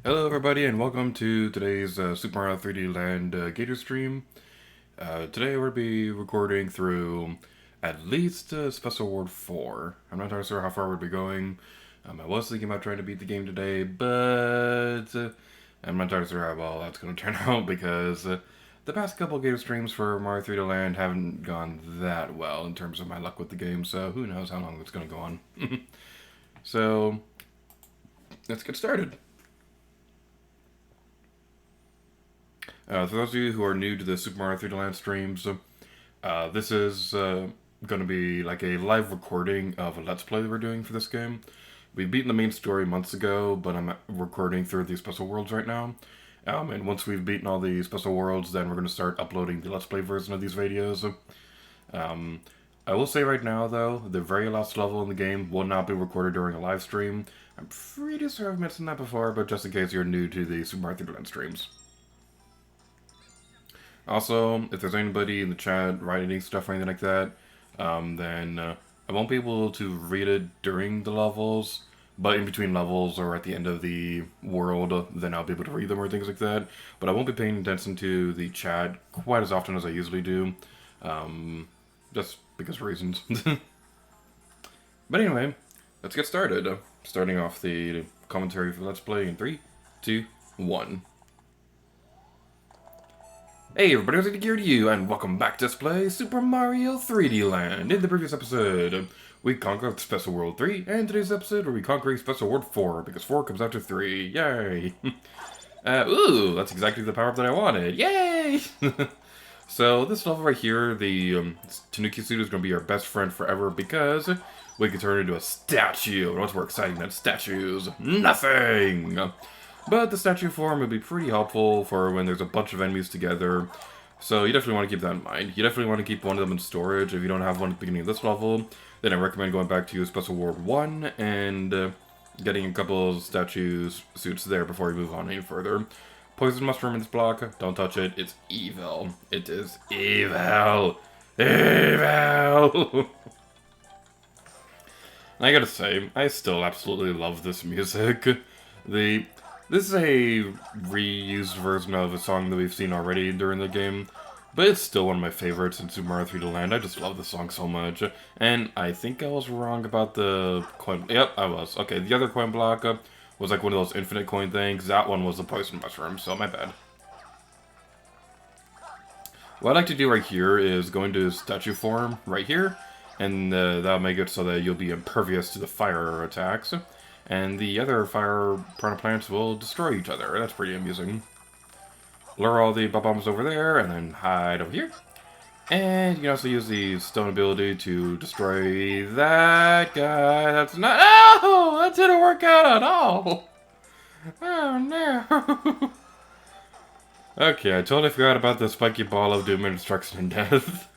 Hello everybody and welcome to today's Super Mario 3D Land Gator stream. Today we'll be recording through at least Special Award 4. I'm not entirely sure how far we'll be going. I was thinking about trying to beat the game today, but I'm not entirely sure how well that's going to turn out because the past couple Gator streams for Mario 3D Land haven't gone that well in terms of my luck with the game, so who knows how long it's going to go on. So, let's get started. For those of you who are new to the Super Mario 3D Land streams, this is going to be like a live recording of a Let's Play that we're doing for this game. We've beaten the main story months ago, but I'm recording through the special worlds right now. And once we've beaten all the special worlds, then we're going to start uploading the Let's Play version of these videos. I will say right now, though, the very last level in the game will not be recorded during a live stream. I'm pretty sure I've mentioned that before, but just in case you're new to the Super Mario 3D Land streams. Also, if there's anybody in the chat writing stuff or anything like that, then I won't be able to read it during the levels, but in between levels or at the end of the world, then I'll be able to read them or things like that. But I won't be paying attention to the chat quite as often as I usually do, just because of reasons. But anyway, let's get started. Starting off the commentary for Let's Play in 3, 2, 1. Hey everybody, it's Gear to you, and welcome back to Let's Play Super Mario 3D Land. In the previous episode, we conquered Special World 3, and today's episode we conquer Special World 4, because 4 comes after 3. Yay! Ooh, that's exactly the power-up that I wanted. Yay! So this level right here, the Tanuki suit is going to be our best friend forever, because we can turn into a statue. And what's more exciting than statues? Nothing! But the statue form would be pretty helpful for when there's a bunch of enemies together. So you definitely want to keep that in mind. You definitely want to keep one of them in storage. If you don't have one at the beginning of this level, then I recommend going back to Special World 1 and getting a couple of statue suits there before you move on any further. Poison mushroom in this block. Don't touch it. It's evil. It is evil. Evil! I gotta say, I still absolutely love this music. This is a reused version of a song that we've seen already during the game, but it's still one of my favorites in Super Mario 3D Land. I just love this song so much. And I think I was wrong about the coin. Yep, I was. Okay, the other coin block was like one of those infinite coin things. That one was the poison mushroom, so my bad. What I'd like to do right here is go into statue form right here, and that'll make it so that you'll be impervious to the fire attacks. And the other fire piranha plants will destroy each other. That's pretty amusing. Lure all the bombs over there, and then hide over here. And you can also use the stone ability to destroy that guy. That's not... Oh! That didn't work out at all! Oh, no! Okay, I totally forgot about the spiky ball of doom and destruction and death.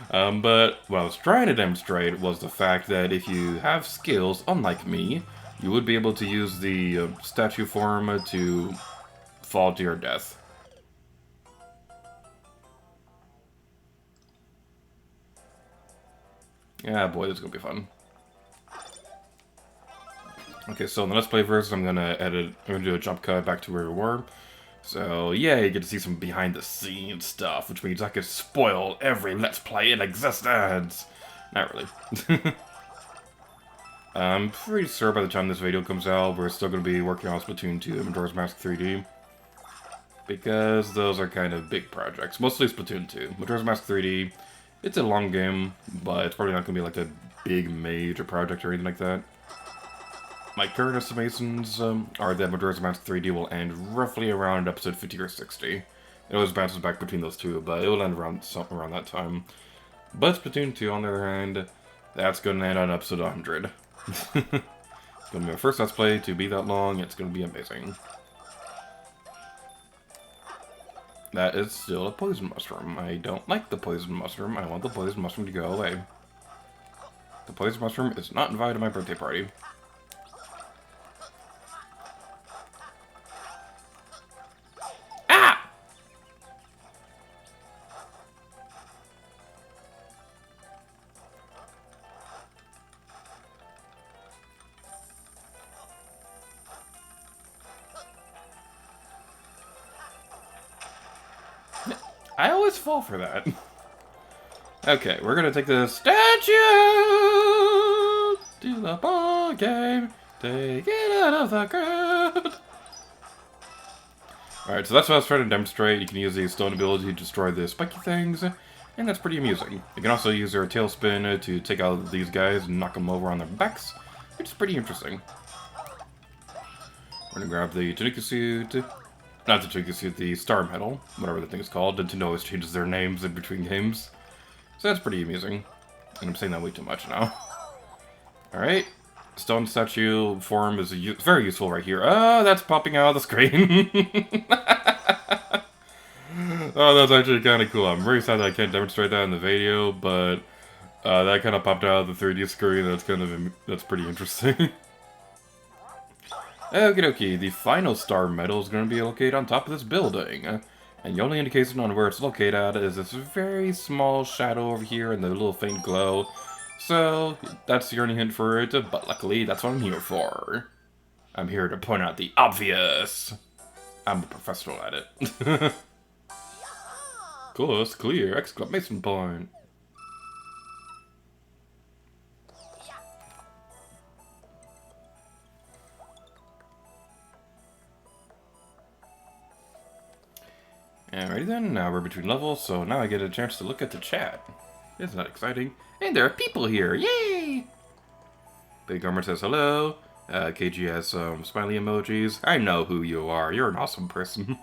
But what I was trying to demonstrate was the fact that if you have skills, unlike me, you would be able to use the statue form to fall to your death. Yeah, boy, this is gonna be fun. Okay, so in the Let's Play version, I'm gonna do a jump cut back to where we were. So, yeah, you get to see some behind-the-scenes stuff, which means I could spoil every Let's Play in existence. Not really. I'm pretty sure by the time this video comes out, we're still going to be working on Splatoon 2 and Majora's Mask 3D. Because those are kind of big projects. Mostly Splatoon 2. Majora's Mask 3D, it's a long game, but it's probably not going to be like a big major project or anything like that. My current estimations are that Majora's Mask 3D will end roughly around episode 50 or 60. It always bounces back between those two, but it will end around that time. But Splatoon 2, on the other hand, that's going to end on episode 100. It's going to be my first Let's Play to be that long. It's going to be amazing. That is still a poison mushroom. I don't like the poison mushroom. I want the poison mushroom to go away. The poison mushroom is not invited to my birthday party. Ah! I always fall for that. Okay, we're gonna take the statue to the ball game. Take it out of the ground. Alright, so that's what I was trying to demonstrate. You can use the stone ability to destroy the spiky things, and that's pretty amusing. You can also use their tailspin to take out these guys and knock them over on their backs, which is pretty interesting. We're gonna grab the Tanuki suit. Not the Tanuki suit, the Star Medal, whatever the thing is called. Nintendo always changes their names in between games. So that's pretty amusing. And I'm saying that way too much now. Alright. Stone statue form is very useful right here. Oh, that's popping out of the screen. Oh, that's actually kind of cool. I'm very sad that I can't demonstrate that in the video, but that kind of popped out of the 3D screen. That's pretty interesting. Okie dokie, the final star medal is going to be located on top of this building. And the only indication on where it's located at is this very small shadow over here and the little faint glow. So, that's your only hint for it, but luckily that's what I'm here for. I'm here to point out the obvious. I'm a professional at it. Course clear! Exclamation point! Alrighty then, now we're between levels, so now I get a chance to look at the chat. Isn't that exciting? And there are people here! Yay! Big Armor says hello. KG has some smiley emojis. I know who you are. You're an awesome person.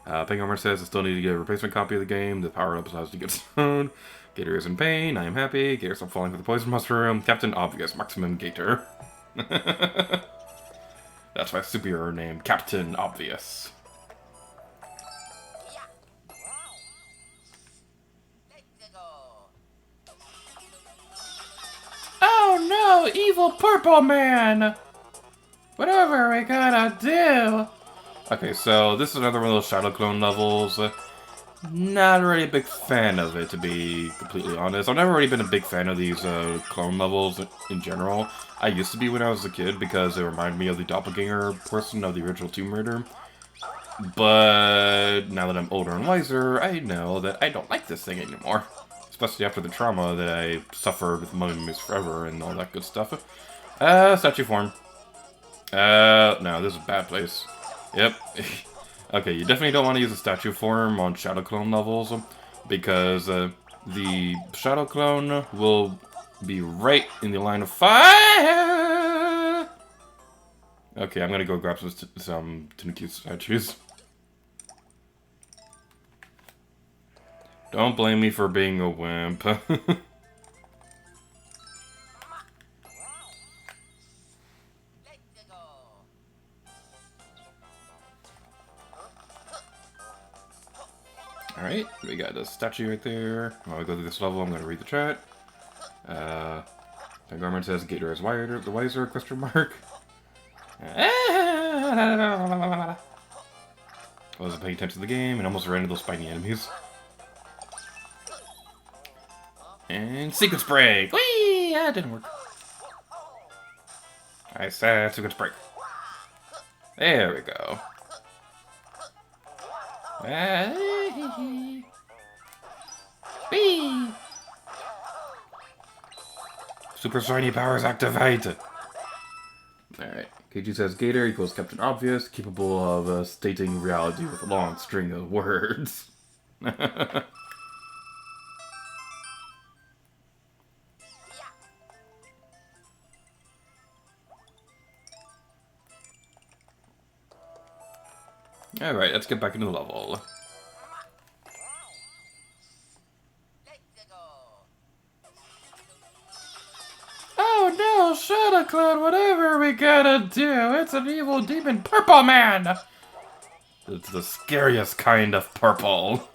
Pink Armor says I still need to get a replacement copy of the game. The power-up allows to get stoned. Gator is in pain. I am happy. Gator stop falling for the poison mushroom. Captain Obvious. Maximum Gator. That's my superhero name. Captain Obvious. Oh no! Evil Purple Man! Whatever we gotta do! Okay, so this is another one of those Shadow Clone levels. Not really a big fan of it, to be completely honest. I've never really been a big fan of these clone levels in general. I used to be when I was a kid because they remind me of the doppelganger person of the original Tomb Raider. But now that I'm older and wiser, I know that I don't like this thing anymore. Especially after the trauma that I suffered with Mummy Miss Forever and all that good stuff. Statue form. No, this is a bad place. Yep. Okay, you definitely don't want to use a statue form on Shadow Clone levels, because the Shadow Clone will be right in the line of fire! Okay, I'm gonna go grab some Tanuki statues. Don't blame me for being a wimp. Alright, we got a statue right there. While we go through this level, I'm going to read the chat. The garment says Gator is wiser, question mark. I wasn't paying attention to the game and almost ran into those spiny enemies. And sequence break! Whee! That didn't work. I said sequence break. There we go. Whee! Super shiny powers activate! Alright, KG says Gator equals Captain Obvious, capable of stating reality with a long string of words. Alright, let's get back into the level. Oh no, Shadow Clone, whatever we gotta do, it's an evil demon purple man! It's the scariest kind of purple.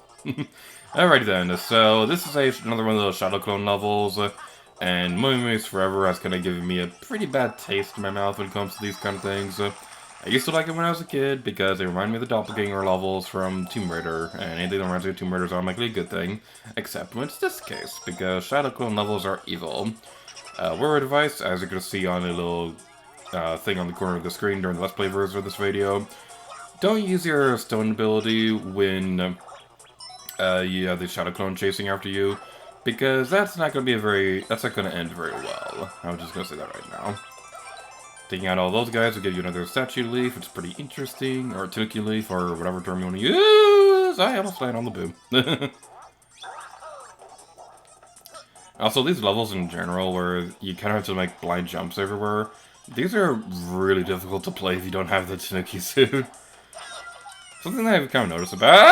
Alrighty then, so this is another one of those Shadow Clone levels, and Mummy Miss Forever has kind of given me a pretty bad taste in my mouth when it comes to these kind of things. I used to like it when I was a kid because they remind me of the doppelganger levels from Tomb Raider, and anything that reminds me of Tomb Raider is automatically a good thing, except when it's this case, because Shadow Clone levels are evil. Word advice, as you can see on a little thing on the corner of the screen during the Let's Play version of this video, don't use your stone ability when you have the Shadow Clone chasing after you, because that's not going to be that's not going to end very well. I'm just going to say that right now. Taking out all those guys will give you another statue leaf, which is pretty interesting, or a Tanuki leaf, or whatever term you want to use. I almost landed on the boom. Also, these levels in general, where you kind of have to make blind jumps everywhere, these are really difficult to play if you don't have the Tanuki suit. Something that I've kind of noticed about...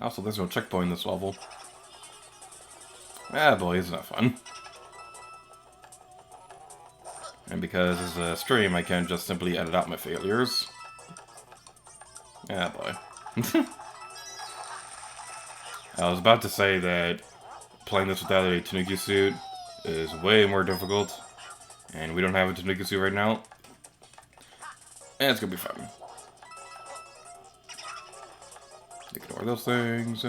Also, there's no checkpoint in this level. Ah, boy, isn't that fun. And because it's a stream, I can't just simply edit out my failures. Ah, boy. I was about to say that playing this without a Tanuki suit is way more difficult. And we don't have a Tanuki suit right now. And it's gonna be fun. Ignore those things.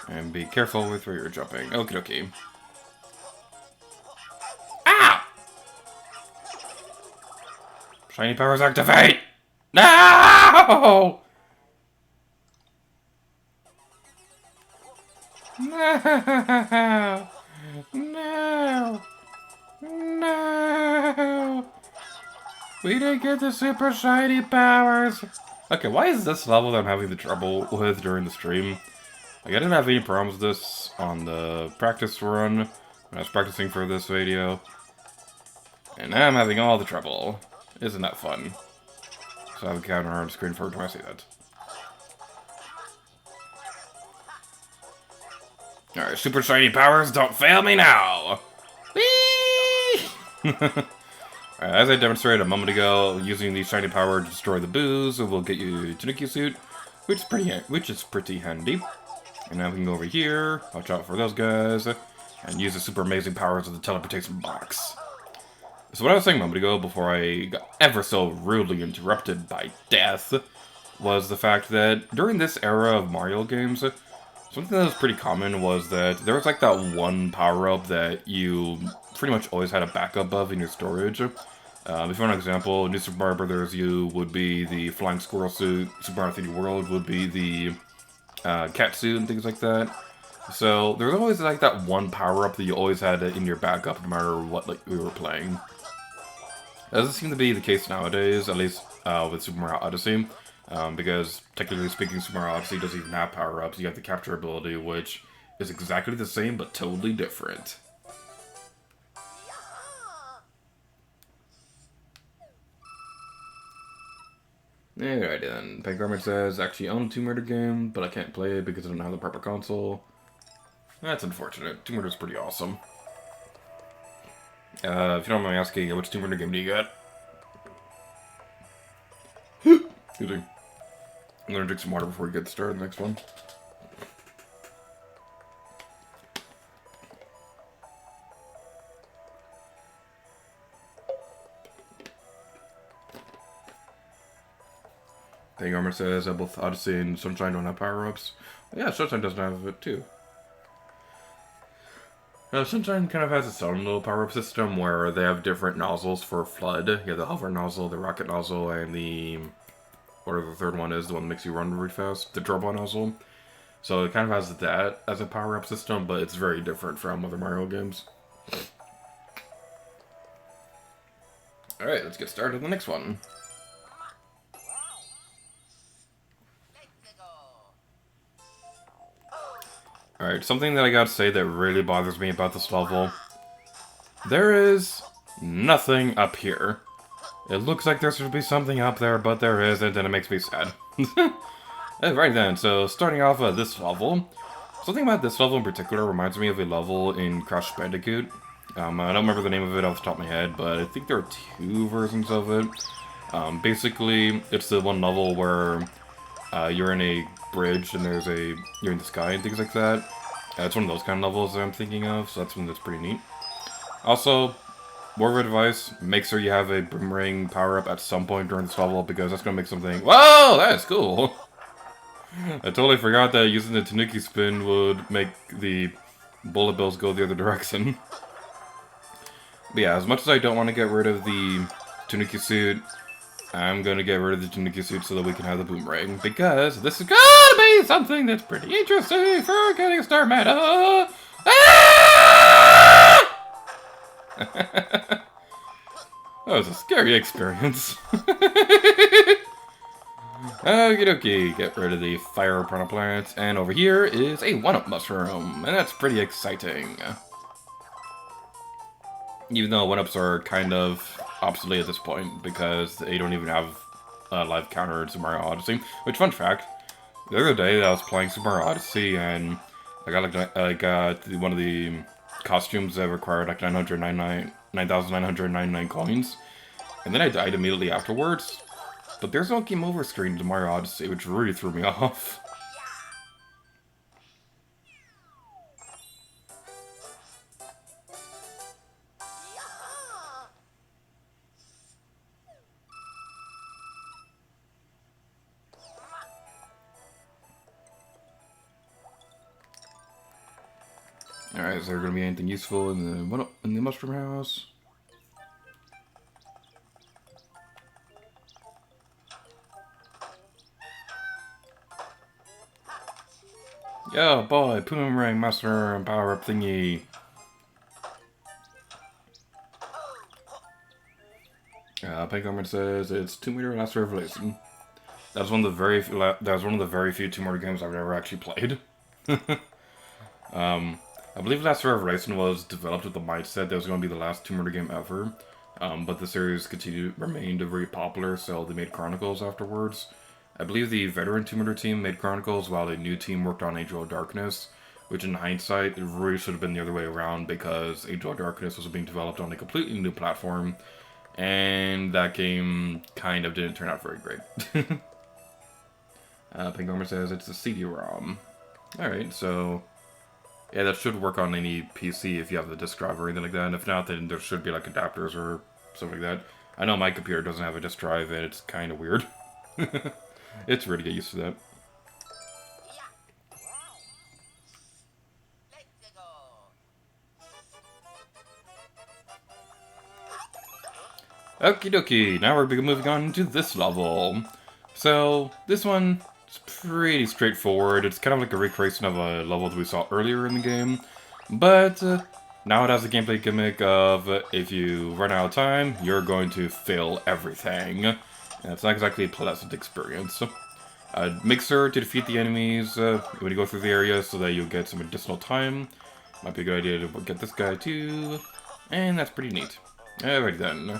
And be careful with where you're jumping. Okie dokie. Ow! Shiny powers activate! No! No! No! No! We didn't get the super shiny powers! Okay, why is this level that I'm having the trouble with during the stream? Like, I didn't have any problems with this on the practice run when I was practicing for this video. And now I'm having all the trouble. Isn't that fun? So I have a counter on the screen for every time I see that. Alright, super shiny powers, don't fail me now! Whee! Alright, as I demonstrated a moment ago, using the shiny power to destroy the boos will get you a Tanuki suit, which is pretty handy. And now we can go over here, watch out for those guys, and use the super amazing powers of the teleportation box. So what I was saying a moment ago, before I got ever so rudely interrupted by death, was the fact that during this era of Mario games, something that was pretty common was that there was like that one power-up that you pretty much always had a backup of in your storage. If you want an example, New Super Mario Brothers U would be the Flying Squirrel suit, Super Mario 3D World would be the cat suit and things like that. So there's always like that one power-up that you always had in your backup no matter what like we were playing. That doesn't seem to be the case nowadays, at least with Super Mario Odyssey. Because, technically speaking, Super Mario Odyssey doesn't even have power-ups. You have the capture ability, which is exactly the same, but totally different. Alright then, Pegormid says, actually own a Tomb Raider game, but I can't play it because I don't have the proper console. That's unfortunate. Tomb Raider's pretty awesome. If you don't mind me asking, which Tomb Raider game do you got? Excuse me. I'm gonna drink some water before we get started the next one. Pegormid says that both Odyssey and Sunshine don't have power-ups. Yeah, Sunshine doesn't have it too. Sunshine kind of has its own little power-up system where they have different nozzles for FLUDD. You have the hover nozzle, the rocket nozzle, and the... whatever the third one is, the one that makes you run really fast, the turbo nozzle. So it kind of has that as a power-up system, but it's very different from other Mario games. Alright, let's get started on the next one. Alright, something that I gotta say that really bothers me about this level. There is nothing up here. It looks like there should be something up there, but there isn't, and it makes me sad. Right then, so starting off at this level. Something about this level in particular reminds me of a level in Crash Bandicoot. I don't remember the name of it off the top of my head, but I think there are two versions of it. Basically, it's the one level where you're in a bridge and you're in the sky and things like that. It's one of those kind of levels that I'm thinking of, so that's one that's pretty neat. Also, word of advice, make sure you have a boomerang power-up at some point during this level, because that's going to make something... Whoa! That's cool! I totally forgot that using the Tanuki spin would make the bullet bills go the other direction. But yeah, as much as I don't want to get rid of the Tanuki suit, I'm gonna get rid of the Tanuki suit so that we can have the boomerang, because this is gonna be something that's pretty interesting for getting a star medal! Ah! That was a scary experience. Okie dokie, get rid of the fire piranha plants, and over here is a 1-up mushroom, and that's pretty exciting. Even though 1-ups are kind of obsolete at this point, because they don't even have a live counter in Super Mario Odyssey. Which, fun fact, the other day I was playing Super Mario Odyssey, and I got one of the costumes that required like 9,999 coins, and then I died immediately afterwards. But there's no game over screen to Mario Odyssey, which really threw me off. Alright, is there gonna be anything useful in the mushroom house? Yo, boy, boomerang mushroom power up thingy. Pink Armor says it's Tomb Raider Last Revelation. That's one of the very few Tomb Raider games I've ever actually played. I believe Last Revelation was developed with the mindset that it was going to be the last Tomb Raider game ever. But the series remained very popular, so they made Chronicles afterwards. I believe the veteran Tomb Raider team made Chronicles while the new team worked on Angel of Darkness, which in hindsight, it really should have been the other way around because Angel of Darkness was being developed on a completely new platform, and that game kind of didn't turn out very great. Pink Armor says it's a CD-ROM. Alright, so yeah, that should work on any PC if you have the disk drive or anything like that, and if not, then there should be like adapters or something like that. I know my computer doesn't have a disk drive, and it's kind of weird. It's weird to get used to that. Okie dokie, now we're moving on to this level. So, this one is pretty straightforward. It's kind of like a recreation of a level that we saw earlier in the game. But, now it has a gameplay gimmick of, if you run out of time, you're going to fail everything. And it's not exactly a pleasant experience. Make sure to defeat the enemies when you go through the area so that you'll get some additional time. Might be a good idea to get this guy too. And that's pretty neat. Alright then.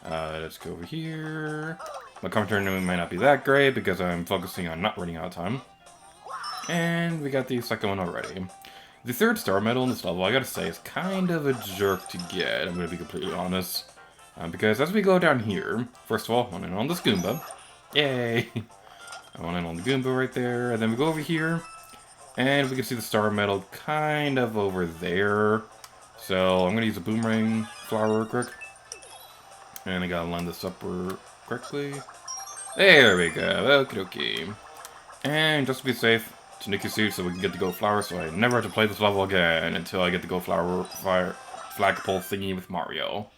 Let's go over here. My commentary might not be that great because I'm focusing on not running out of time. And we got the second one already. The third star medal in this level, I gotta say, is kind of a jerk to get, I'm gonna be completely honest. Because as we go down here, first of all, I want in on this Goomba. Yay! I want in on the Goomba right there, and then we go over here, and we can see the star medal kind of over there. So I'm gonna use a boomerang flower real quick. And I gotta line this up correctly. There we go, okie dokie. And just to be safe, Tanuki suit so we can get the Go Flower, so I never have to play this level again until I get the Go Flower flagpole thingy with Mario.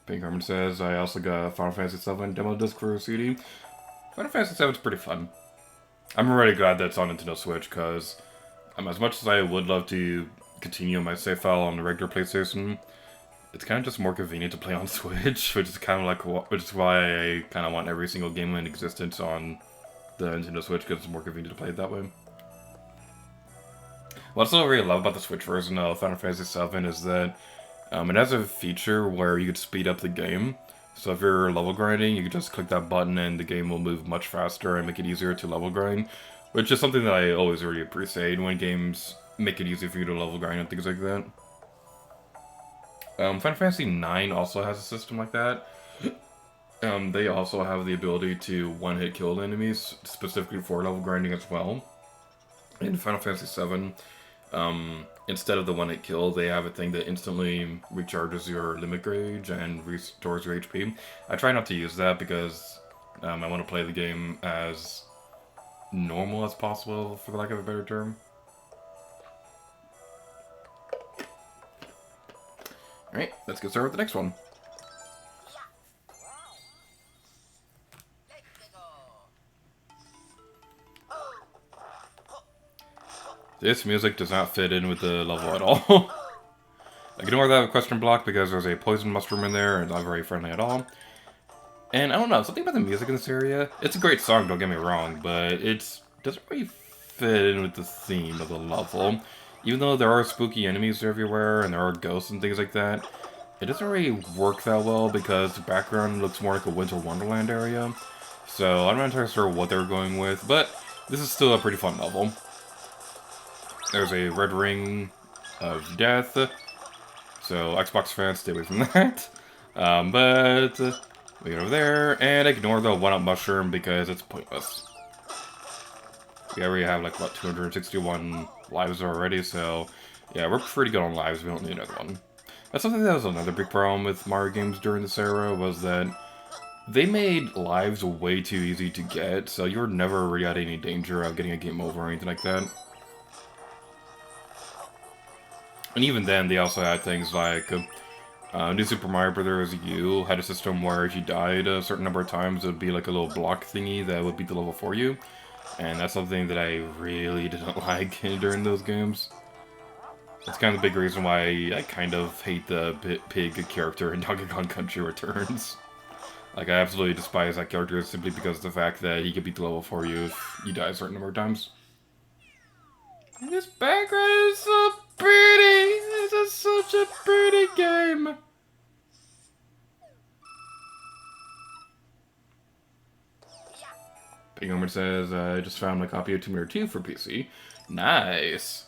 Pink Harmon says, I also got Final Fantasy VII demo disc for a CD. Final Fantasy VII is pretty fun. I'm really glad that it's on Nintendo Switch, because as much as I would love to continue my save file on the regular PlayStation, it's kind of just more convenient to play on Switch, which is kind of like, which is why I kind of want every single game in existence on the Nintendo Switch, because it's more convenient to play it that way. What I also really love about the Switch version of Final Fantasy VII is that it has a feature where you could speed up the game. So if you're level grinding, you can just click that button and the game will move much faster and make it easier to level grind. Which is something that I always really appreciate when games make it easy for you to level grind and things like that. Final Fantasy IX also has a system like that. They also have the ability to one-hit kill enemies, specifically for level grinding as well. In Final Fantasy VII, instead of the one-hit kill, they have a thing that instantly recharges your limit gauge and restores your HP. I try not to use that because I want to play the game as normal as possible, for the lack of a better term. Alright, let's get started with the next one. This music does not fit in with the level at all. Ignore that question block because there's a poison mushroom in there and not very friendly at all. And I don't know, something about the music in this area, it's a great song, don't get me wrong, but it doesn't really fit in with the theme of the level. Even though there are spooky enemies everywhere and there are ghosts and things like that, it doesn't really work that well because the background looks more like a Winter Wonderland area. So I'm not entirely sure what they're going with, but this is still a pretty fun level. There's a red ring of death, so Xbox fans, stay away from that. But we get over there and ignore the one-up mushroom because it's pointless. We already have like about 261 lives already, so yeah, we're pretty good on lives. We don't need another one. That's something that was another big problem with Mario games during this era, was that they made lives way too easy to get, so you were never really at any danger of getting a game over or anything like that. And even then, they also had things like New Super Mario Bros. U had a system where if you died a certain number of times, it would be like a little block thingy that would beat the level for you. And that's something that I really didn't like during those games. That's kind of the big reason why I kind of hate the pig character in Donkey Kong Country Returns. Like, I absolutely despise that character simply because of the fact that he could beat the level for you if you die a certain number of times. And this background is so pretty! This is such a pretty game! Big Homer says, I just found my copy of Tomb Raider 2 for PC. Nice!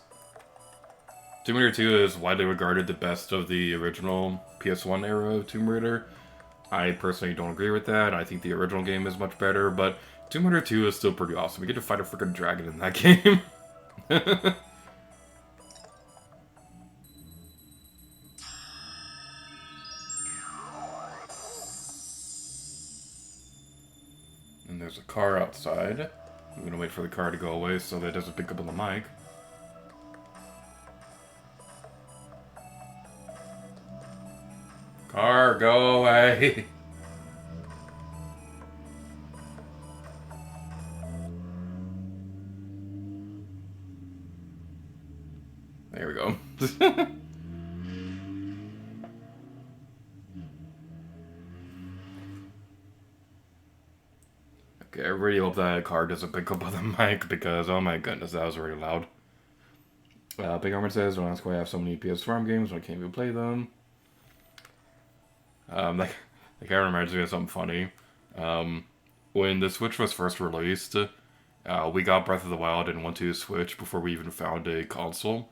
Tomb Raider 2 is widely regarded the best of the original PS1 era of Tomb Raider. I personally don't agree with that. I think the original game is much better, but Tomb Raider 2 is still pretty awesome. We get to fight a freaking dragon in that game. And there's a car outside. I'm gonna wait for the car to go away so that it doesn't pick up on the mic. Car, go away! There we go. Okay, I really hope that car doesn't pick up on the mic because, oh my goodness, that was really loud. Big Armor says, don't ask why I have so many PS Farm games when I can't even play them. That kind of reminds me of something funny. When the Switch was first released, we got Breath of the Wild and went to Switch before we even found a console.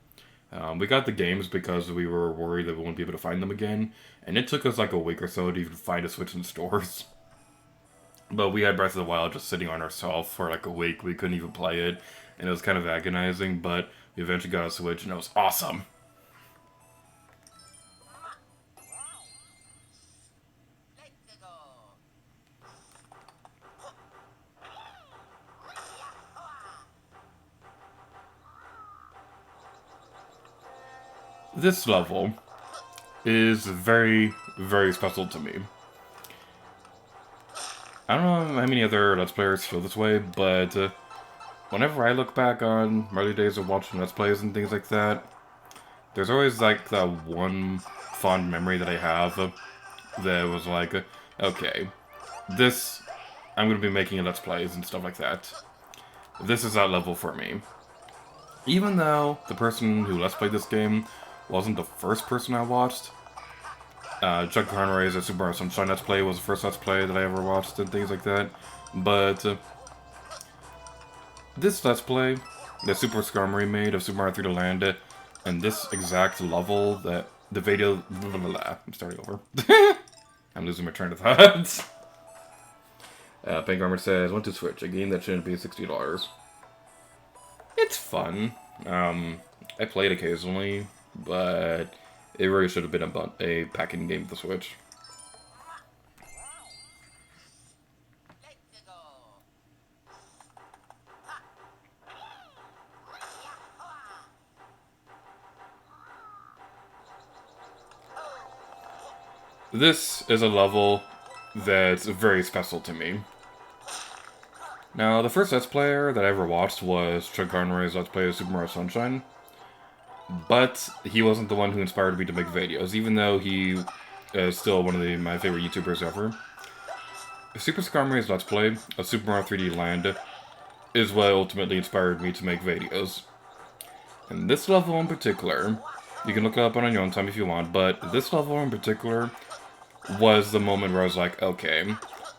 We got the games because we were worried that we wouldn't be able to find them again, and it took us like a week or so to even find a Switch in stores. But we had Breath of the Wild just sitting on our shelf for like a week. We couldn't even play it, and it was kind of agonizing, but we eventually got a Switch, and it was awesome. This level is very, very special to me. I don't know how many other Let's Players feel this way, but whenever I look back on my early days of watching Let's Plays and things like that, there's always like that one fond memory that I have that was like, okay, this, I'm going to be making Let's Plays and stuff like that. This is that level for me. Even though the person who Let's Played this game wasn't the first person I watched, Chuck Conroy's Super Mario Sunshine Let's Play was the first Let's Play that I ever watched and things like that. But this Let's Play that Super Skarmory made of Super Mario 3D Land and this exact level that the video... I'm starting over. I'm losing my train of thought. Pink Armor says, want to Switch, a game that shouldn't be $60. It's fun. I play it occasionally, but it really should have been a packing game with the Switch. this is a level that's very special to me. Now, the first Let's Player that I ever watched was G8RStreams' Let's Play of Super Mario Sunshine. But he wasn't the one who inspired me to make videos, even though he is still one of my favorite YouTubers ever. Super G8RStreams' Let's Play of Super Mario 3D Land is what ultimately inspired me to make videos. And this level in particular, you can look it up on your own time if you want, but this level in particular was the moment where I was like, okay,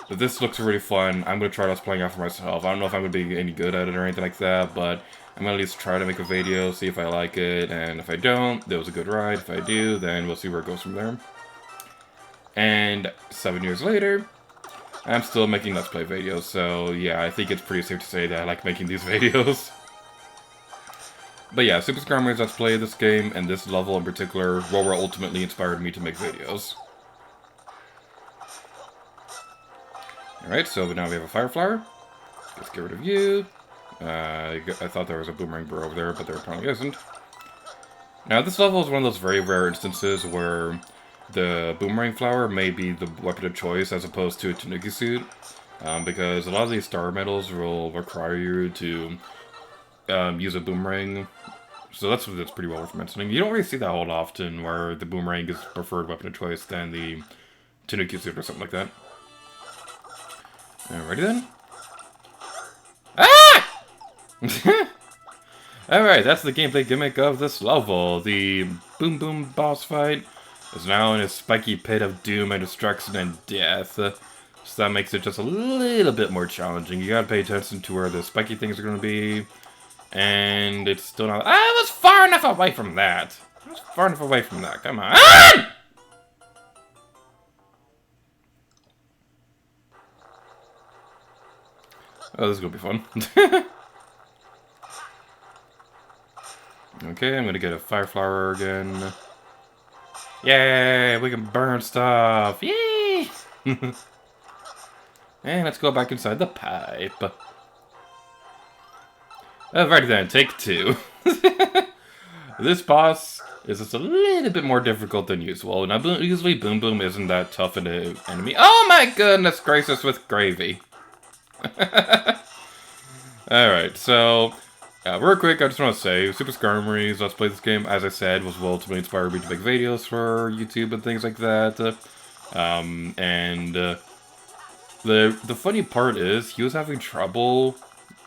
this looks really fun, I'm going to try Let's Playing out for myself. I don't know if I'm going to be any good at it or anything like that, but I'm going to at least try to make a video, see if I like it, and if I don't, it was a good ride. If I do, then we'll see where it goes from there. And 7 years later, I'm still making Let's Play videos, so yeah, I think it's pretty safe to say that I like making these videos. But yeah, Super G8RStreams Let's Play this game, and this level in particular, what ultimately inspired me to make videos. Alright, so now we have a Fire Flower. Let's get rid of you. I thought there was a Boomerang Burrow over there, but there apparently isn't. Now, this level is one of those very rare instances where the Boomerang Flower may be the weapon of choice as opposed to a Tanuki Suit, because a lot of these star medals will require you to use a boomerang, so that's pretty well worth mentioning. You don't really see that all often, where the boomerang is preferred weapon of choice than the Tanuki Suit or something like that. Alrighty then. Ah! Alright, that's the gameplay gimmick of this level. The Boom Boom boss fight is now in a spiky pit of doom and destruction and death. So that makes it just a little bit more challenging. You gotta pay attention to where the spiky things are gonna be. And it's still not... I was far enough away from that. I was far enough away from that. Come on. Ah! Oh, this is gonna be fun. Okay, I'm gonna get a Fire Flower again. Yay! We can burn stuff! Yay! And let's go back inside the pipe. Alrighty then, take 2. This boss is just a little bit more difficult than usual. Now, usually Boom Boom isn't that tough an enemy. Oh my goodness gracious with gravy! Alright, so, real quick, I just want to say, Super G8RStreams Let's Play this game, as I said, was what ultimately inspired me to make videos for YouTube and things like that. The funny part is, he was having trouble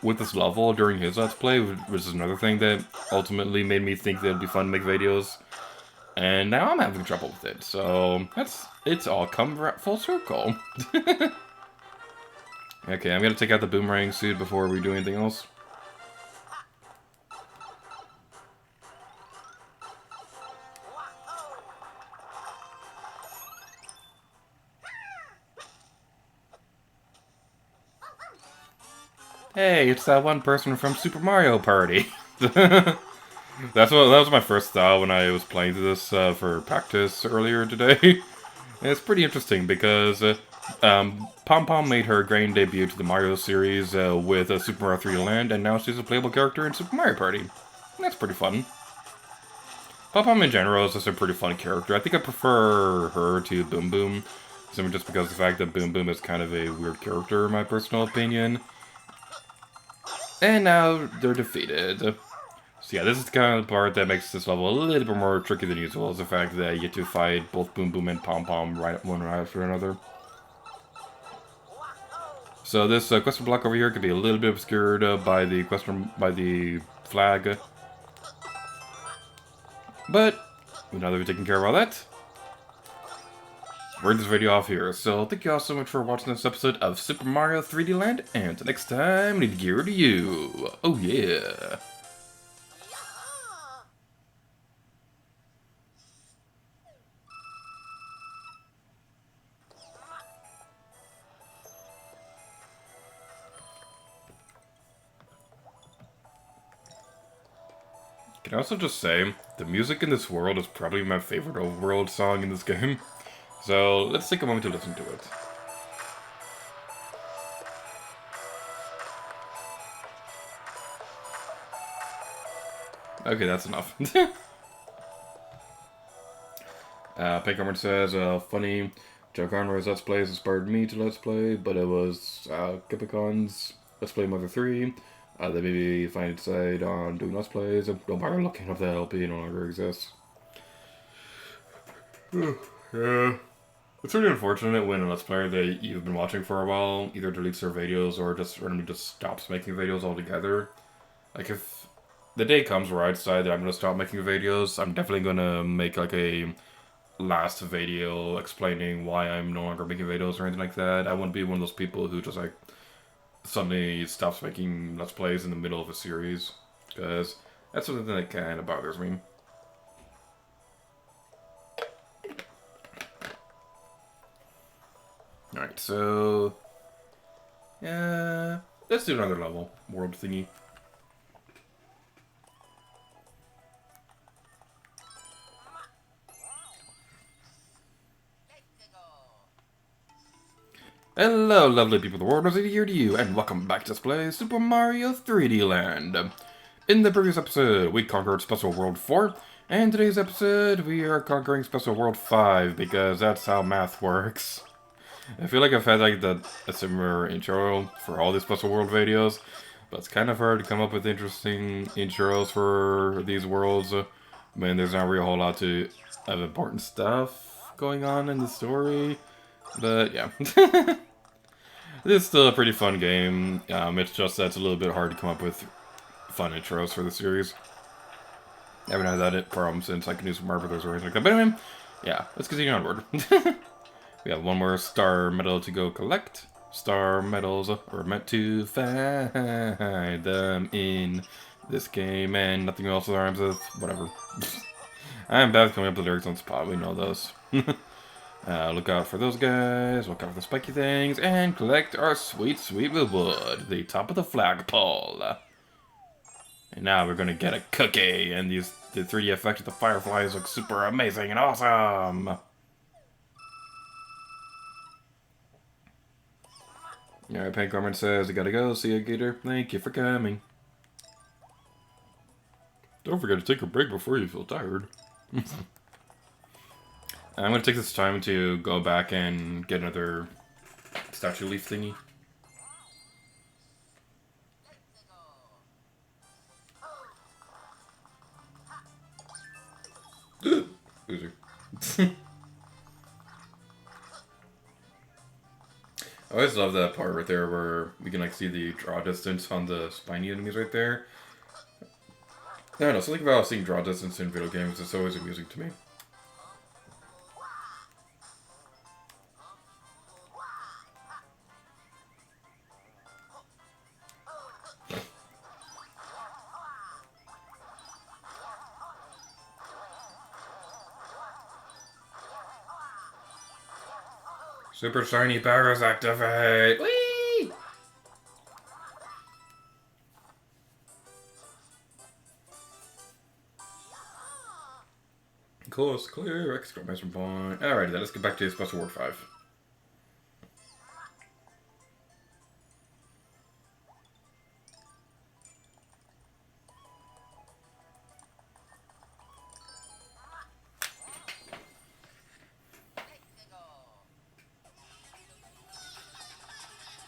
with this level during his Let's Play, which is another thing that ultimately made me think that it'd be fun to make videos. And now I'm having trouble with it, so it's all come full circle. Okay, I'm gonna take out the Boomerang suit before we do anything else. Hey, it's that one person from Super Mario Party. That was my first thought when I was playing this for practice earlier today. And it's pretty interesting because Pom Pom made her grand debut to the Mario series with Super Mario 3D Land, and now she's a playable character in Super Mario Party. That's pretty fun. Pom Pom in general is just a pretty fun character. I think I prefer her to Boom Boom, simply just because of the fact that Boom Boom is kind of a weird character in my personal opinion. And now they're defeated. So yeah, this is kind of the part that makes this level a little bit more tricky than usual, is the fact that you get to fight both Boom Boom and Pom Pom one right after another. So this question block over here could be a little bit obscured by the flag. But now that we've taken care of all that, we're in this video off here. So thank you all so much for watching this episode of Super Mario 3D Land, and until next time, need to gear to you. Oh yeah. Can I also just say, the music in this world is probably my favorite overworld song in this game. So let's take a moment to listen to it. Okay, that's enough. Pink Armor says, funny, G8RStreams Let's Plays inspired me to Let's Play, but it was Kipicon's Let's Play Mother 3. They made me find side on doing Let's Plays. Don't bother looking up the LP, no longer exists. Yeah. It's really unfortunate when a Let's Player that you've been watching for a while either deletes their videos or just randomly just stops making videos altogether. Like, if the day comes where I decide that I'm gonna stop making videos, I'm definitely gonna make like a last video explaining why I'm no longer making videos or anything like that. I wouldn't be one of those people who just like suddenly stops making Let's Plays in the middle of a series, because that's something that kind of bothers me. Alright, so yeah, let's do another level, world thingy. Hello, lovely people of the world, Rosie here to you, and welcome back to Let's Play Super Mario 3D Land. In the previous episode, we conquered Special World 4, and today's episode, we are conquering Special World 5, because that's how math works. I feel like I've had like a similar intro for all these Special World videos, but it's kind of hard to come up with interesting intros for these worlds when there's not really a whole lot of important stuff going on in the story. But yeah, it's still a pretty fun game. It's just that it's a little bit hard to come up with fun intros for the series. I haven't had that problem since I can do some Super Mario Brothers or anything like that. But anyway, yeah, let's continue onward. We have one more star medal to go collect. Star medals are meant to find them in this game, and nothing else rhymes with whatever. I'm bad at coming up with the lyrics on the spot. We know those. Look out for those guys, look out for the spiky things, and collect our sweet, sweet reward, the top of the flagpole. And now we're gonna get a cookie, and the 3D effect of the fireflies look super amazing and awesome. Alright, Pink Armor says, I gotta go, see you, Gator. Thank you for coming. Don't forget to take a break before you feel tired. I'm gonna take this time to go back and get another statue leaf thingy. Loser. I always love that part right there where we can like see the draw distance on the spiny enemies right there. I don't know, something about seeing draw distance in video games is always amusing to me. Super shiny powers activate! Whee! Course clear, exclamation point. Alrighty then, let's get back to Special World 5.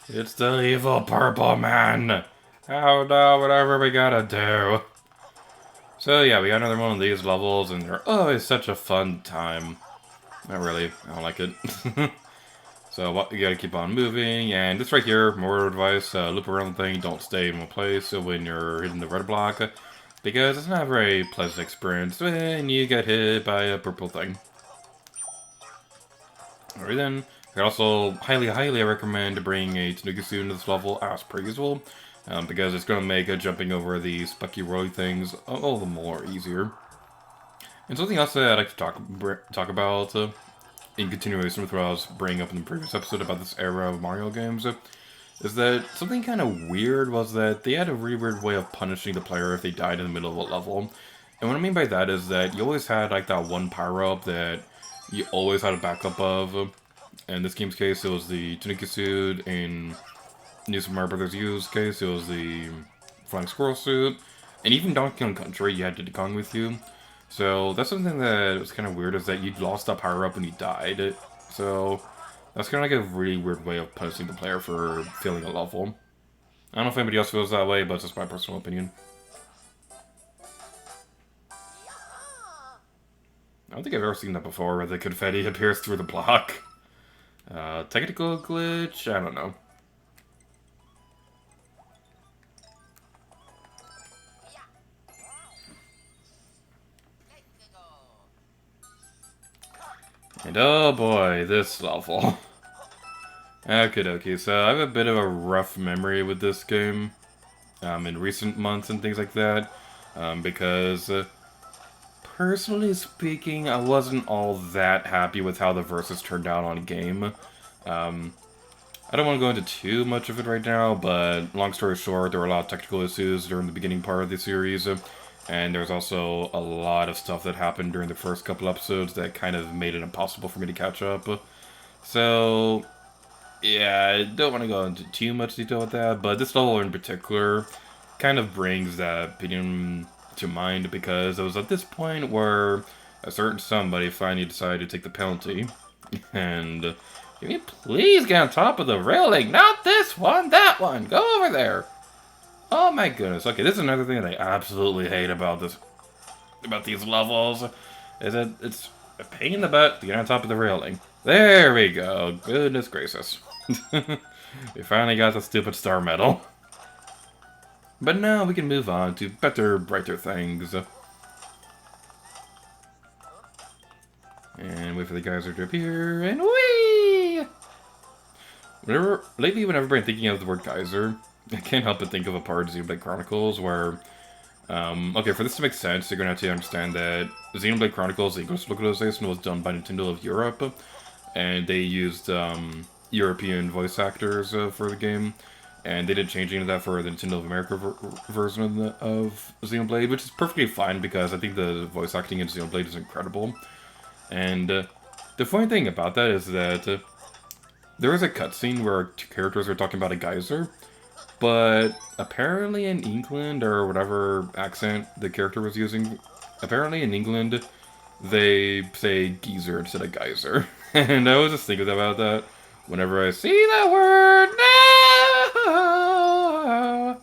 It's the evil purple man! Oh no, whatever we gotta do. So yeah, we got another one of these levels, and they're always such a fun time. Not really, I don't like it. So you gotta keep on moving, and this right here, more advice, loop around the thing, don't stay in one place so when you're hitting the red block, because it's not a very pleasant experience when you get hit by a purple thing. Alright then, I also highly recommend bringing a Tanuki suit into this level as per usual, because it's going to make jumping over these spiky rolly things all the more easier. And something else that I'd like to talk about in continuation with what I was bringing up in the previous episode about this era of Mario games, is that something kind of weird was that they had a really weird way of punishing the player if they died in the middle of a level. And what I mean by that is that you always had like that one power-up that you always had a backup of. In this game's case, it was the Tanuki suit. In New Super Mario Bros. U's case, it was the Flying Squirrel suit. And even Donkey Kong Country, you had Diddy Kong with you. So that's something that was kind of weird, is that you lost that power up when you died. So that's kind of like a really weird way of punishing the player for failing a level. I don't know if anybody else feels that way, but it's just my personal opinion. I don't think I've ever seen that before, where the confetti appears through the block. Technical glitch? I don't know. And oh boy, this level. Okay, so I have a bit of a rough memory with this game in recent months and things like that, because personally speaking, I wasn't all that happy with how the verses turned out on game. I don't want to go into too much of it right now, but long story short, there were a lot of technical issues during the beginning part of the series, and there's also a lot of stuff that happened during the first couple episodes that kind of made it impossible for me to catch up. So, yeah, I don't want to go into too much detail with that, but this level in particular kind of brings that opinion to mind, because it was at this point where a certain somebody finally decided to take the penalty, and can you please get on top of the railing? Not this one, that one. Go over there. Oh my goodness. Okay, this is another thing that I absolutely hate about these levels, is that it's a pain in the butt to get on top of the railing. There we go. Goodness gracious. We finally got the stupid star medal. But now we can move on to better, brighter things. And wait for the geyser to appear, and whee! Lately, whenever I've been thinking of the word geyser, I can't help but think of a part of Xenoblade Chronicles where, okay, for this to make sense, you're going to have to understand that Xenoblade Chronicles, the English localization, was done by Nintendo of Europe, and they used European voice actors for the game, and they didn't change any of that for the Nintendo of America version of Xenoblade, which is perfectly fine, because I think the voice acting in Xenoblade is incredible. And the funny thing about that is that there is a cutscene where two characters are talking about a geyser, but apparently in England, or whatever accent the character was using, apparently in England, they say geezer instead of geyser. And I was just thinking about that whenever I see that word. No!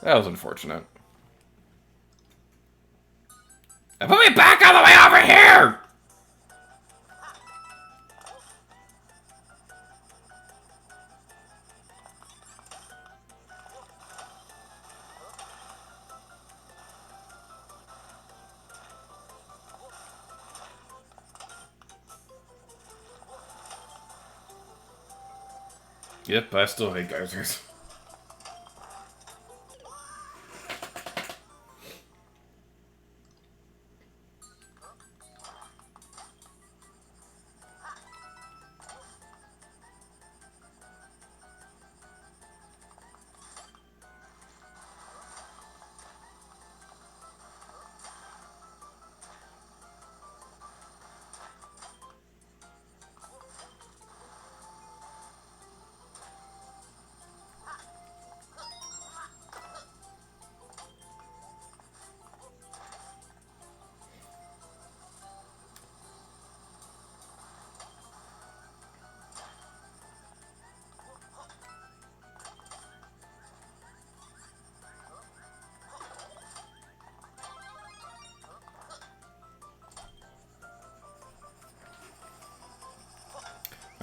That was unfortunate. And put me back all the way over here! Yep, I still hate geysers.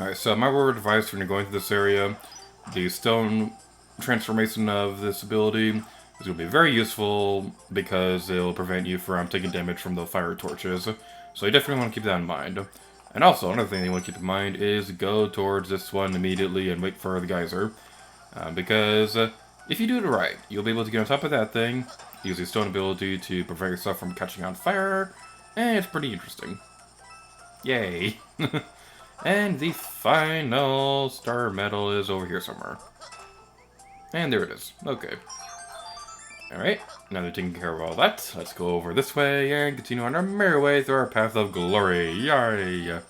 Alright, so my word of advice when you're going through this area, the stone transformation of this ability is going to be very useful, because it'll prevent you from taking damage from the fire torches. So you definitely want to keep that in mind. And also, another thing you want to keep in mind is go towards this one immediately and wait for the geyser. Because if you do it right, you'll be able to get on top of that thing, use the stone ability to prevent yourself from catching on fire, and it's pretty interesting. Yay! And the final star medal is over here somewhere. And there it is. Okay. Alright, now that we've taken care of all that, let's go over this way and continue on our merry way through our path of glory. Yay!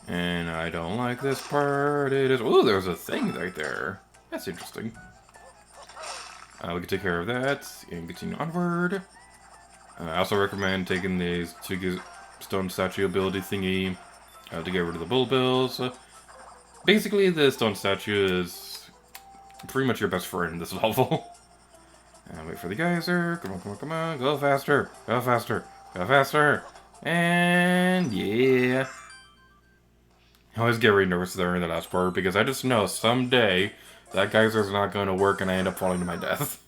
And I don't like this part. It is... Ooh, there's a thing right there. That's interesting. We can take care of that and continue onward. I also recommend taking these two stone statue ability thingy to get rid of the bullbills. Basically, the stone statue is pretty much your best friend in this level. And wait for the geyser. Come on, come on, come on. Go faster. Go faster. Go faster. And yeah. I always get really nervous there in the last part because I just know someday that geyser's not going to work and I end up falling to my death.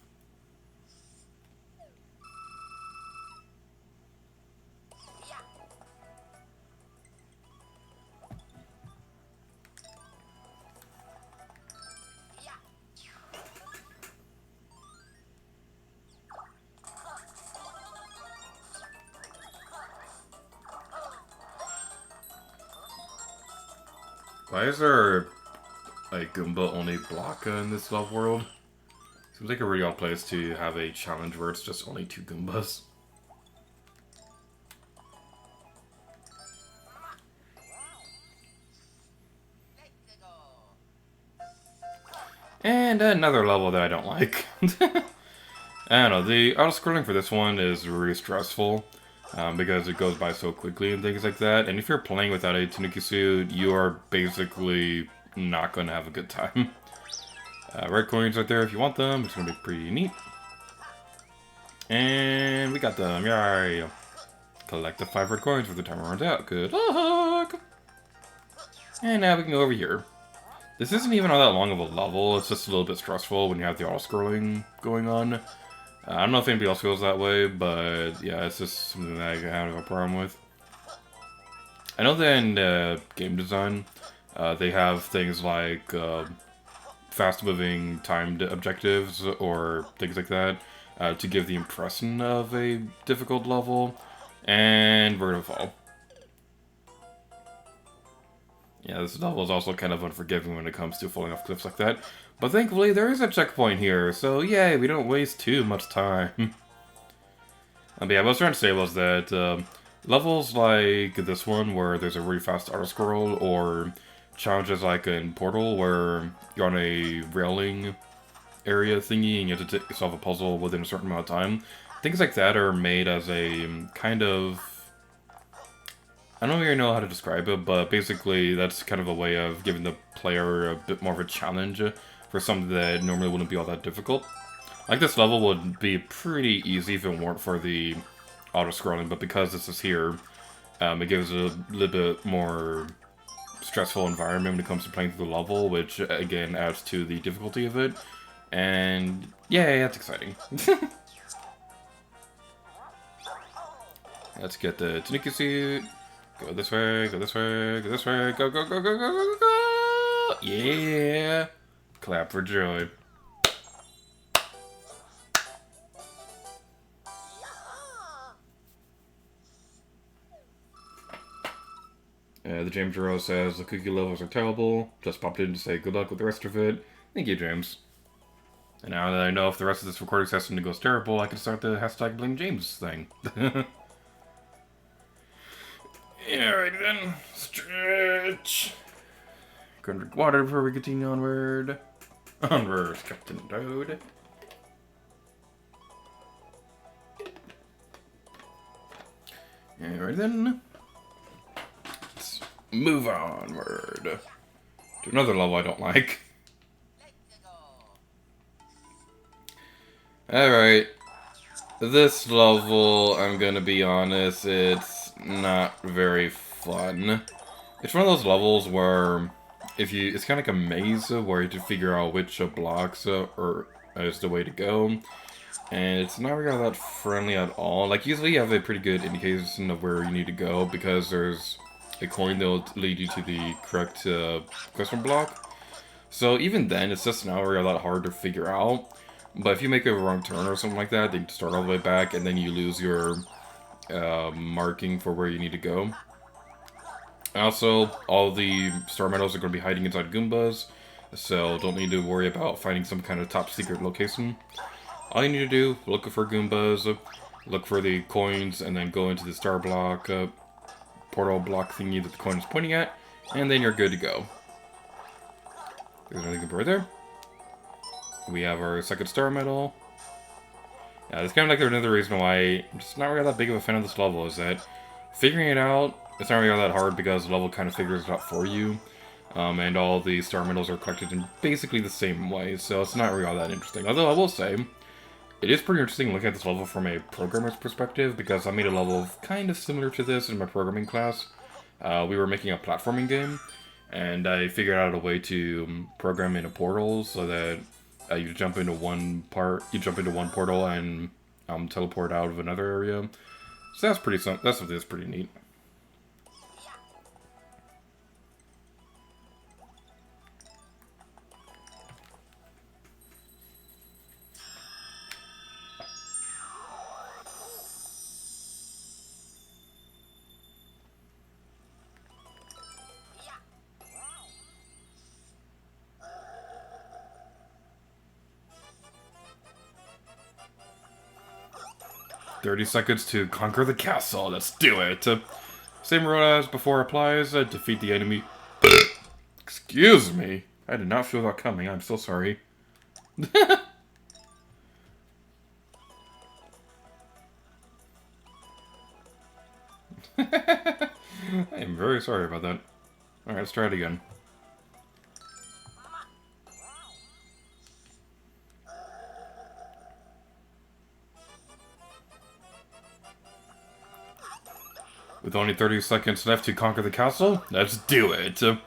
Why is there a Goomba only block in this love world? Seems like a really odd place to have a challenge where it's just only 2 Goombas. And another level that I don't like. I don't know, the auto-scrolling for this one is really stressful. Because it goes by so quickly and things like that. And if you're playing without a Tanuki suit, you are basically not going to have a good time. Red coins right there if you want them. It's going to be pretty neat. And we got them. Yay! Collect the 5 red coins before the timer runs out. Good luck! And now we can go over here. This isn't even all that long of a level. It's just a little bit stressful when you have the auto-scrolling going on. I don't know if anybody else feels that way, but yeah, it's just something that I have a problem with. I know that in game design, they have things like fast-moving timed objectives or things like that to give the impression of a difficult level, and we're gonna fall. Yeah, this level is also kind of unforgiving when it comes to falling off cliffs like that. But thankfully, there is a checkpoint here, so yay, we don't waste too much time. But yeah, what I was trying to say was that levels like this one, where there's a really fast auto-scroll, or challenges like in Portal, where you're on a railing area thingy and you have to solve a puzzle within a certain amount of time, things like that are made as a kind of... I don't really know how to describe it, but basically that's kind of a way of giving the player a bit more of a challenge for something that normally wouldn't be all that difficult. Like, this level would be pretty easy if it weren't for the auto-scrolling, but because this is here, it gives a little bit more stressful environment when it comes to playing through the level, which, again, adds to the difficulty of it. And, yay, that's exciting. Let's get the Tanuki suit. Go this way, go this way, go this way, go, go, go, go, go, go, go! Yeah! Clap for joy. The James Rose says, the cookie levels are terrible. Just popped in to say good luck with the rest of it. Thank you, James. And now that I know if the rest of this recording session goes terrible, I can start the hashtag blame James thing. Alright then, stretch. Gonna drink water before we continue onward. Onward, Captain Toad. Alright then. Let's move onward to another level I don't like. Alright. This level, I'm gonna be honest, it's not very fun. It's one of those levels where it's kind of like a maze where you have to figure out which blocks is the way to go. And it's not really all that friendly at all. Like, usually you have a pretty good indication of where you need to go because there's a coin that will lead you to the correct question block. So even then, it's just not really a lot hard to figure out. But if you make a wrong turn or something like that, then you start all the way back and then you lose your marking for where you need to go. Also, all the star medals are going to be hiding inside Goombas, so don't need to worry about finding some kind of top secret location. All you need to do, look for Goombas, look for the coins, and then go into the star block, portal block thingy that the coin is pointing at, and then you're good to go. There's another Goomba right there. We have our second star medal. Yeah, that's kind of like another reason why I'm just not really that big of a fan of this level, is that figuring it out, it's not really that hard because the level kind of figures it out for you. And all the star medals are collected in basically the same way, so it's not really all that interesting. Although I will say, it is pretty interesting looking at this level from a programmer's perspective, because I made a level kind of similar to this in my programming class. We were making a platforming game, and I figured out a way to program in a portal so that you jump into one portal and teleport out of another area. So that's something that's pretty neat. 30 seconds to conquer the castle. Let's do it. Same rule as before applies. Defeat the enemy. Excuse me. I did not feel that coming. I'm so sorry. I am very sorry about that. Alright, let's try it again. With only 30 seconds left to conquer the castle, let's do it! The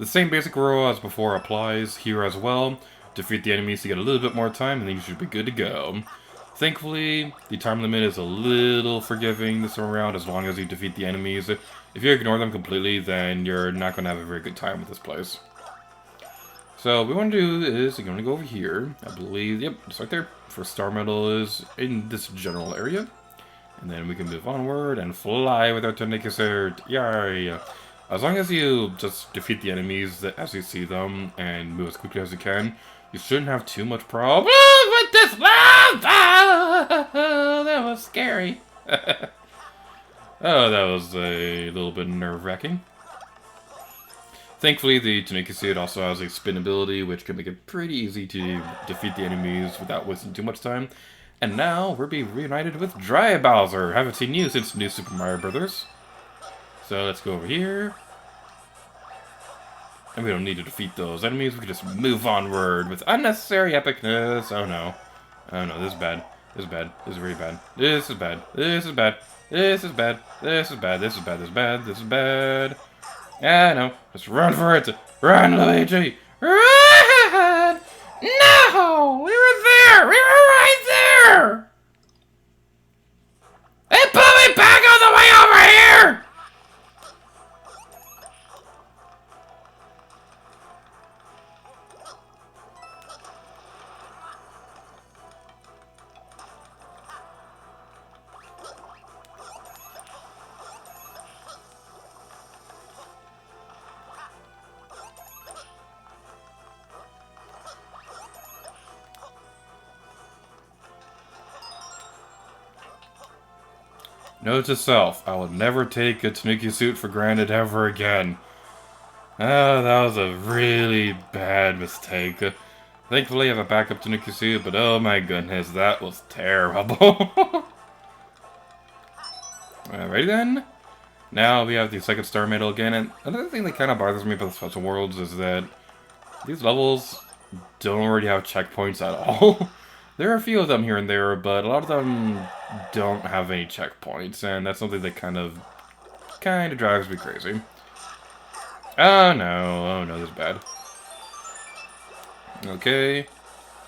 same basic rule as before applies here as well. Defeat the enemies to get a little bit more time, and then you should be good to go. Thankfully, the time limit is a little forgiving this time around as long as you defeat the enemies. If you ignore them completely, then you're not going to have a very good time with this place. So what we want to do is, you're going to go over here. I believe, yep, just right there. First star medal is in this general area. And then we can move onward and fly with our Tonikisert. Yay! As long as you just defeat the enemies as you see them and move as quickly as you can, you shouldn't have too much problem with this level! That was scary. Oh, that was a little bit nerve-wracking. Thankfully, the Tonikisert also has a spin ability, which can make it pretty easy to defeat the enemies without wasting too much time. And now, we'll be reunited with Dry Bowser. Haven't seen you since New Super Mario Bros. So let's go over here. And we don't need to defeat those enemies, we can just move onward with unnecessary epicness. Oh no. Oh no, this is bad. This is bad. This is really bad. This is bad. This is bad. This is bad. This is bad. This is bad. This is bad. This is bad. Ah, no. Just run for it. Run, Luigi. Run! No! We were there! We were right there! They put me back on the way over here! Note to self, I will never take a Tanuki suit for granted ever again. Oh, that was a really bad mistake. Thankfully I have a backup Tanuki suit, but oh my goodness, that was terrible. Alrighty then. Now we have the second star medal again, and another thing that kind of bothers me about the special worlds is that these levels don't already have checkpoints at all. There are a few of them here and there, but a lot of them don't have any checkpoints, and that's something that kind of drives me crazy. Oh no, this is bad. Okay,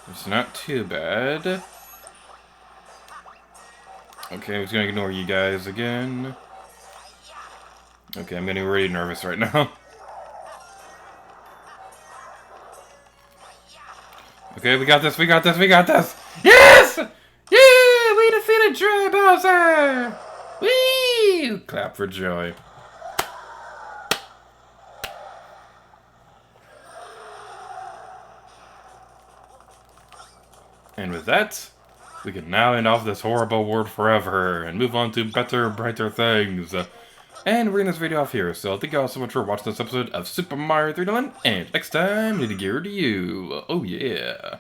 it's not too bad. Okay, I'm just gonna ignore you guys again. Okay, I'm getting really nervous right now. Okay, we got this, we got this, we got this! Yes! Yeah! We defeated Dry Bowser! Whee! Clap for joy. And with that, we can now end off this horrible world forever and move on to better, brighter things. And we're in this video off here, so thank you all so much for watching this episode of Super Mario 3D, and next time, leave the gear to you. Oh yeah.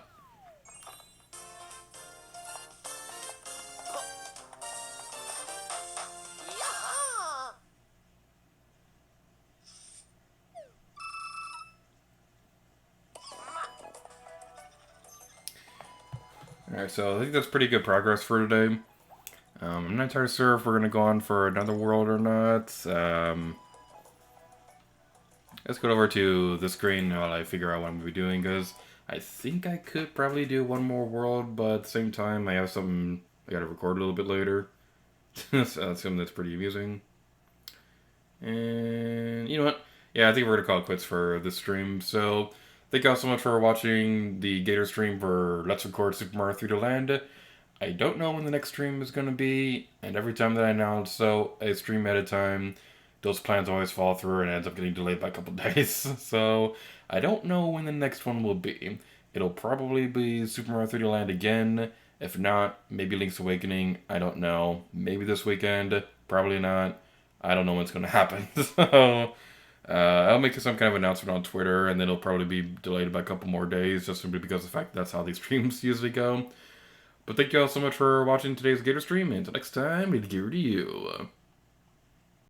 Alright, so I think that's pretty good progress for today. I'm not entirely sure if we're going to go on for another world or not. Let's go over to the screen while I figure out what I'm going to be doing, because I think I could probably do one more world, but at the same time, I have something I got to record a little bit later. So that's something that's pretty amusing. And you know what? Yeah, I think we're going to call it quits for this stream. So thank you all so much for watching the Gator stream for Let's Record Super Mario 3D Land. I don't know when the next stream is going to be, and every time that I announce a stream at a time, those plans always fall through and ends up getting delayed by a couple days. So I don't know when the next one will be. It'll probably be Super Mario 3D Land again. If not, maybe Link's Awakening. I don't know. Maybe this weekend. Probably not. I don't know what's going to happen. So I'll make some kind of announcement on Twitter, and then it'll probably be delayed by a couple more days, just simply because of the fact that's how these streams usually go. But thank you all so much for watching today's Gator stream, and until next time, may the gear to you.